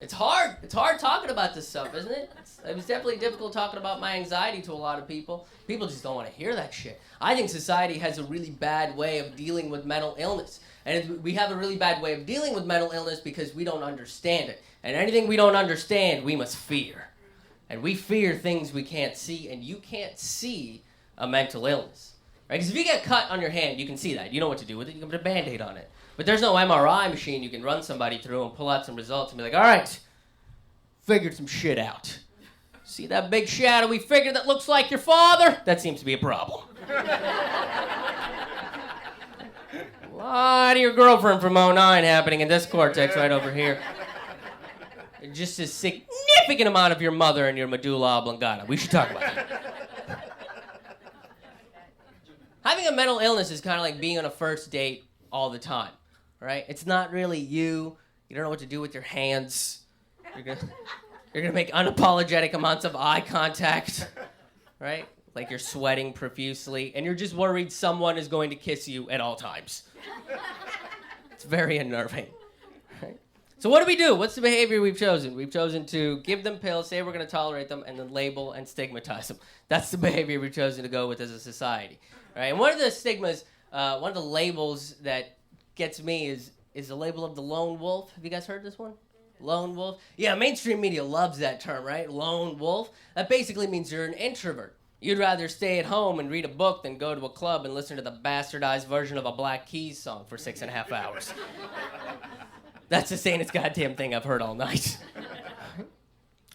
It's hard. It's hard talking about this stuff, isn't it? It was definitely difficult talking about my anxiety to a lot of people. People just don't want to hear that shit. I think society has a really bad way of dealing with mental illness. And we have a really bad way of dealing with mental illness because we don't understand it. And anything we don't understand, we must fear. And we fear things we can't see, and you can't see a mental illness. Right? Because if you get cut on your hand, you can see that. You know what to do with it. You can put a Band-Aid on it. But there's no MRI machine you can run somebody through and pull out some results and be like, all right, figured some shit out. See that big shadowy figure that looks like your father? That seems to be a problem. A lot of your girlfriend from '09 happening in this cortex right over here. And just a significant amount of your mother and your medulla oblongata. We should talk about that. Having a mental illness is kind of like being on a first date all the time, right? It's not really you. You don't know what to do with your hands. You're gonna make unapologetic amounts of eye contact, right? Like you're sweating profusely, and you're just worried someone is going to kiss you at all times. It's very unnerving, right? So what do? What's the behavior we've chosen? We've chosen to give them pills, say we're gonna tolerate them, and then label and stigmatize them. That's the behavior we've chosen to go with as a society, right? And one of the stigmas, one of the labels that gets me is the label of the lone wolf. Have you guys heard this one? Lone wolf? Yeah, mainstream media loves that term, right? Lone wolf. That basically means you're an introvert. You'd rather stay at home and read a book than go to a club and listen to the bastardized version of a Black Keys song for 6.5 hours. That's the sanest goddamn thing I've heard all night.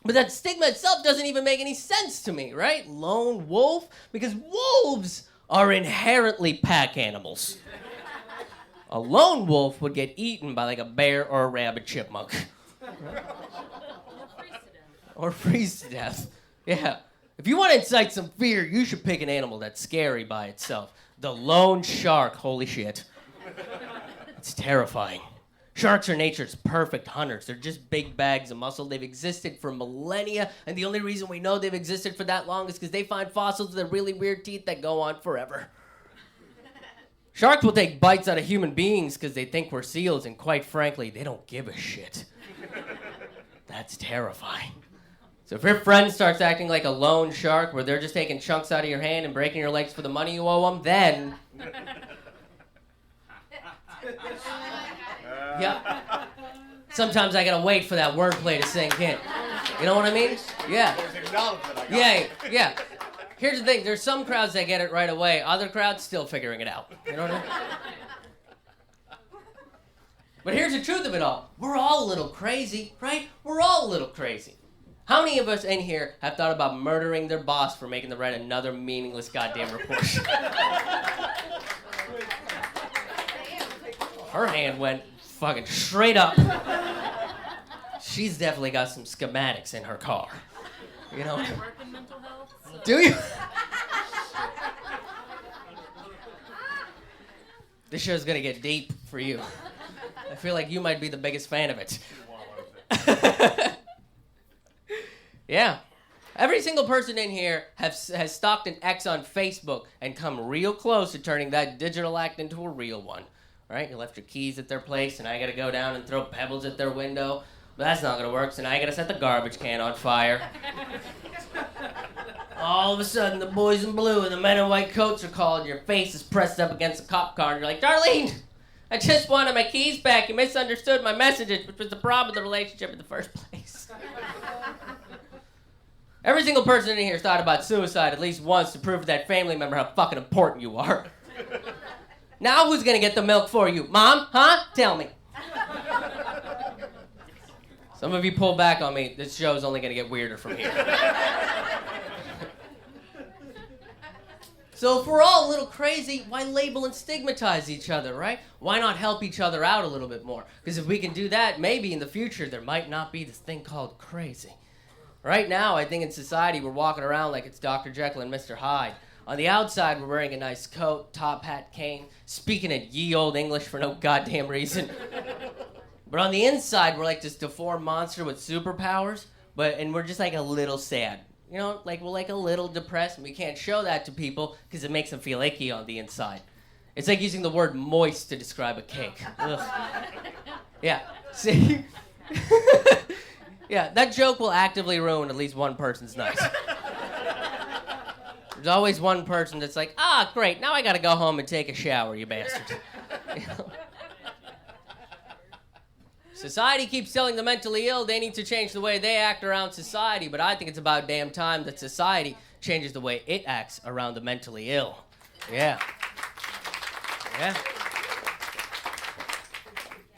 But that stigma itself doesn't even make any sense to me, right? Lone wolf? Because wolves are inherently pack animals. A lone wolf would get eaten by like a bear or a rabid chipmunk. Or freeze to death. Yeah. If you want to incite some fear, you should pick an animal that's scary by itself. The lone shark. Holy shit. It's terrifying. Sharks are nature's perfect hunters. They're just big bags of muscle. They've existed for millennia, and the only reason we know they've existed for that long is because they find fossils with really weird teeth that go on forever. Sharks will take bites out of human beings because they think we're seals, and quite frankly, they don't give a shit. That's terrifying. So if your friend starts acting like a lone shark where they're just taking chunks out of your hand and breaking your legs for the money you owe them, then... Yep. Sometimes I gotta wait for that wordplay to sink in. You know what I mean? Yeah. Yeah. Here's the thing, there's some crowds that get it right away, other crowds still figuring it out. You know what I mean? But here's the truth of it all. We're all a little crazy, right? We're all a little crazy. How many of us in here have thought about murdering their boss for making them write another meaningless goddamn report? Her hand went fucking straight up. She's definitely got some schematics in her car. You know? I work in mental health. So. Do you? This show's gonna get deep for you. I feel like you might be the biggest fan of it. Yeah. Every single person in here has stalked an ex on Facebook and come real close to turning that digital act into a real one. Right? You left your keys at their place, and I gotta go down and throw pebbles at their window. But that's not gonna work, so now I gotta set the garbage can on fire. All of a sudden, the boys in blue and the men in white coats are calling. Your face is pressed up against a cop car, and you're like, Darlene, I just wanted my keys back. You misunderstood my messages, which was the problem with the relationship in the first place. Every single person in here has thought about suicide at least once to prove to that family member how fucking important you are. Now who's gonna get the milk for you? Mom? Huh? Tell me. Some of you pull back on me. This show's only gonna get weirder from here. So if we're all a little crazy, why label and stigmatize each other, right? Why not help each other out a little bit more? Because if we can do that, maybe in the future there might not be this thing called crazy. Right now, I think in society we're walking around like it's Dr. Jekyll and Mr. Hyde. On the outside, we're wearing a nice coat, top hat, cane, speaking in ye old English for no goddamn reason. But on the inside, we're like this deformed monster with superpowers, and we're just like a little sad. You know, like we're like a little depressed, and we can't show that to people because it makes them feel icky on the inside. It's like using the word moist to describe a cake. Ugh. Yeah, see? Yeah, that joke will actively ruin at least one person's night. There's always one person that's like, great, now I gotta go home and take a shower, you bastard. You know? Society keeps telling the mentally ill they need to change the way they act around society, but I think it's about damn time that society changes the way it acts around the mentally ill. Yeah. Yeah.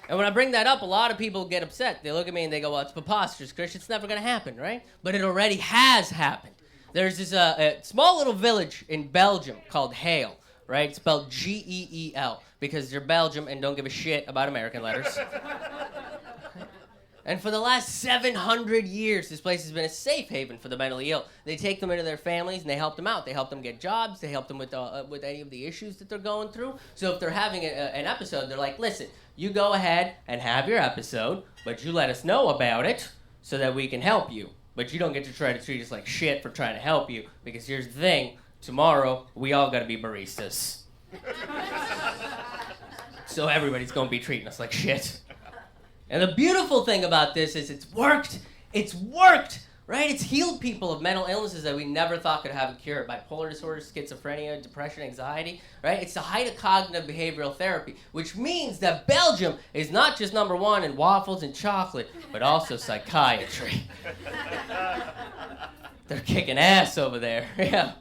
And when I bring that up, a lot of people get upset. They look at me and they go, well, it's preposterous, Krish. It's never going to happen, right? But it already has happened. There's this a small little village in Belgium called Hay-eel, right? It's spelled Geel because they're Belgium and don't give a shit about American letters. And for the last 700 years, this place has been a safe haven for the mentally ill. They take them into their families and they help them out. They help them get jobs. They help them with any of the issues that they're going through. So if they're having an episode, they're like, listen, you go ahead and have your episode, but you let us know about it so that we can help you. But you don't get to try to treat us like shit for trying to help you, because here's the thing, tomorrow we all gotta be baristas. So everybody's gonna be treating us like shit. And the beautiful thing about this is it's worked, right? It's healed people of mental illnesses that we never thought could have a cure. Bipolar disorder, schizophrenia, depression, anxiety, right? It's the height of cognitive behavioral therapy, which means that Belgium is not just number one in waffles and chocolate, but also psychiatry. They're kicking ass over there, yeah.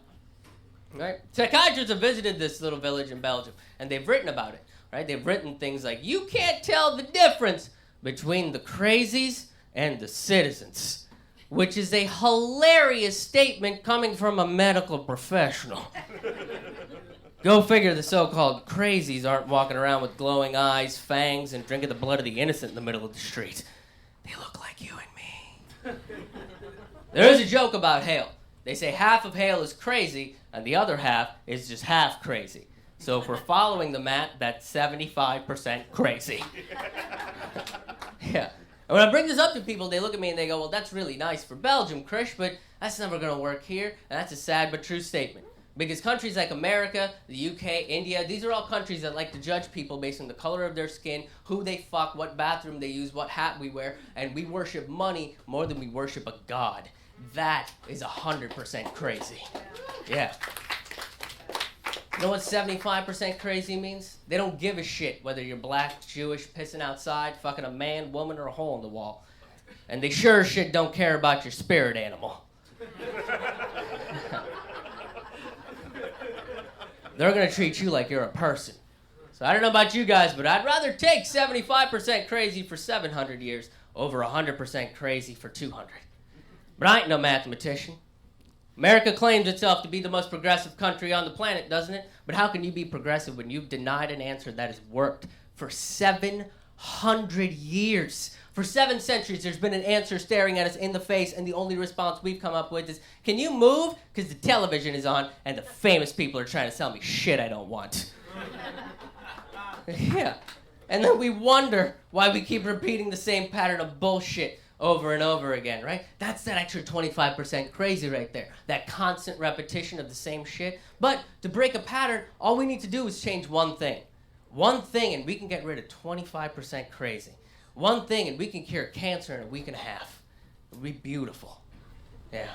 Right? Psychiatrists have visited this little village in Belgium, and they've written about it, right? They've written things like, you can't tell the difference between the crazies and the citizens, which is a hilarious statement coming from a medical professional. Go figure, the so-called crazies aren't walking around with glowing eyes, fangs, and drinking the blood of the innocent in the middle of the street. They look like you and me. There is a joke about Hay-eel. They say half of Hay-eel is crazy, and the other half is just half crazy. So if we're following the math, that's 75% crazy. Yeah. And when I bring this up to people, they look at me and they go, well, that's really nice for Belgium, Krish, but that's never going to work here. And that's a sad but true statement. Because countries like America, the UK, India, these are all countries that like to judge people based on the color of their skin, who they fuck, what bathroom they use, what hat we wear, and we worship money more than we worship a god. That is 100% crazy. Yeah. You know what 75% crazy means? They don't give a shit whether you're black, Jewish, pissing outside, fucking a man, woman, or a hole in the wall. And they sure as shit don't care about your spirit animal. They're gonna treat you like you're a person. So I don't know about you guys, but I'd rather take 75% crazy for 700 years over 100% crazy for 200. But I ain't no mathematician. America claims itself to be the most progressive country on the planet, doesn't it? But how can you be progressive when you've denied an answer that has worked for 700 years? For 7 centuries, there's been an answer staring at us in the face, and the only response we've come up with is, can you move? Because the television is on, and the famous people are trying to sell me shit I don't want. Yeah. And then we wonder why we keep repeating the same pattern of bullshit over and over again, right? That's that extra 25% crazy right there. That constant repetition of the same shit. But to break a pattern, all we need to do is change one thing. One thing, and we can get rid of 25% crazy. One thing, and we can cure cancer in a week and a half. It would be beautiful. Yeah.